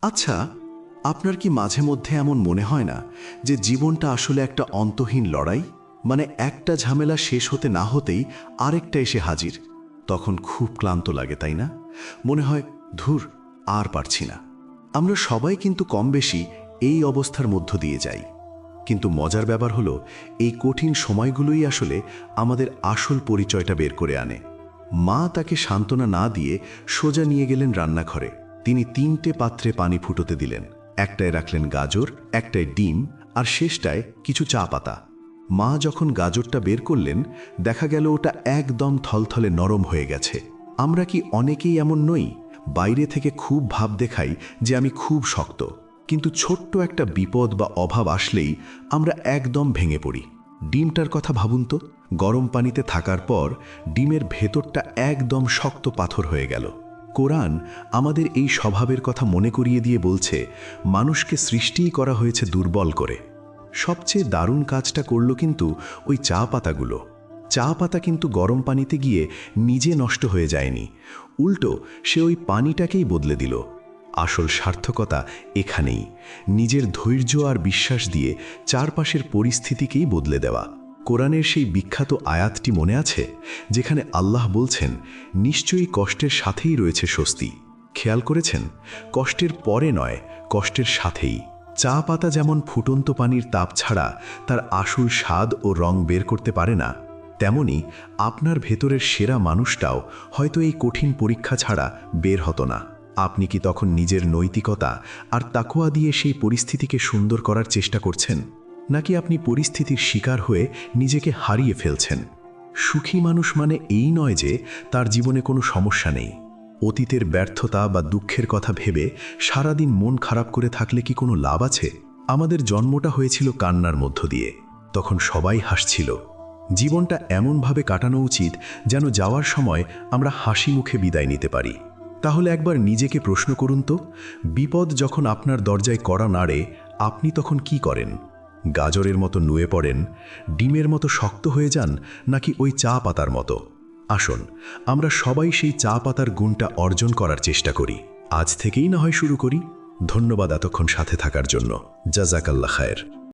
আচ্ছা, আপনার কি মাঝে মধ্যে এমন মনে হয় না যে জীবনটা আসলে একটা অন্তহীন লড়াই? মানে একটা ঝামেলা শেষ হতে না হতেই আরেকটা এসে হাজির। তখন খুব ক্লান্ত লাগে, তাই না? মনে হয় ধুর, আর পারছি না। আমরা সবাই কিন্তু কম বেশি এই অবস্থার মধ্য দিয়ে যাই। কিন্তু মজার ব্যাপার হলো, এই কঠিন সময়গুলোই আসলে আমাদের আসল পরিচয়টা বের করে আনে। মা তাকে সান্ত্বনা না দিয়ে সোজা নিয়ে গেলেন রান্নাঘরে। তিনি ৩টে পাত্রে পানি ফুটোতে দিলেন। একটায় রাখলেন গাজর, একটায় ডিম, আর শেষটায় কিছু চা পাতা। মা যখন গাজরটা বের করলেন, দেখা গেল ওটা একদম থলথলে নরম হয়ে গেছে। আমরা কি অনেকেই এমন নই? বাইরে থেকে খুব ভাব দেখাই যে আমি খুব শক্ত, কিন্তু ছোট্ট একটা বিপদ বা অভাব আসলেই আমরা একদম ভেঙে পড়ি। ডিমটার কথা ভাবুন তো, গরম পানিতে থাকার পর ডিমের ভেতরটা একদম শক্ত পাথর হয়ে গেল। কোরআন আমাদের এই স্বভাবের কথা মনে করিয়ে দিয়ে বলছে, মানুষকে সৃষ্টিই করা হয়েছে দুর্বল করে। সবচেয়ে দারুণ কাজটা করল কিন্তু ওই চা পাতাগুলো। চা পাতা কিন্তু গরম পানিতে গিয়ে নিজে নষ্ট হয়ে যায়নি, উল্টো সে ওই পানিটাকেই বদলে দিল। আসল সার্থকতা এখানেই, নিজের ধৈর্য আর বিশ্বাস দিয়ে চারপাশের পরিস্থিতিকেই বদলে দেওয়া। কোরআনের সেই বিখ্যাত আয়াতটি মনে আছে, যেখানে আল্লাহ বলছেন, নিশ্চয়ই কষ্টের সাথেই রয়েছে স্বস্তি। খেয়াল করেছেন? কষ্টের পরে নয়, কষ্টের সাথেই। চা পাতা যেমন ফুটন্ত পানির তাপ ছাড়া তার আসল স্বাদ ও রং বের করতে পারে না, তেমনি আপনার ভেতরের সেরা মানুষটাও হয়তো এই কঠিন পরীক্ষা ছাড়া বের হতো না। আপনি কি তখন নিজের নৈতিকতা আর তাকওয়া দিয়ে সেই পরিস্থিতিকে সুন্দর করার চেষ্টা করছেন, নাকি আপনি পরিস্থিতির শিকার হয়ে নিজেকে হারিয়ে ফেলছেন? সুখী মানুষ মানে এই নয় যে তার জীবনে কোনো সমস্যা নেই। অতীতের ব্যর্থতা বা দুঃখের কথা ভেবে সারাদিন মন খারাপ করে থাকলে কি কোনো লাভ আছে? আমাদের জন্মটা হয়েছিল কান্নার মধ্য দিয়ে, তখন সবাই হাসছিল। জীবনটা এমনভাবে কাটানো উচিত যেন যাওয়ার সময় আমরা হাসি মুখে বিদায় নিতে পারি। তাহলে একবার নিজেকে প্রশ্ন করুন তো, বিপদ যখন আপনার দরজায় কড়া নাড়ে, আপনি তখন কি করেন? গাজরের মতো নুয়ে পড়েন, ডিমের মতো শক্ত হয়ে যান, নাকি ওই চা পাতার মতো? আসুন, আমরা সবাই সেই চা পাতার গুণটা অর্জন করার চেষ্টা করি। আজ থেকেই না হয় শুরু করি। ধন্যবাদ এতক্ষণ সাথে থাকার জন্য। জাযাকাল্লাহ খায়ের।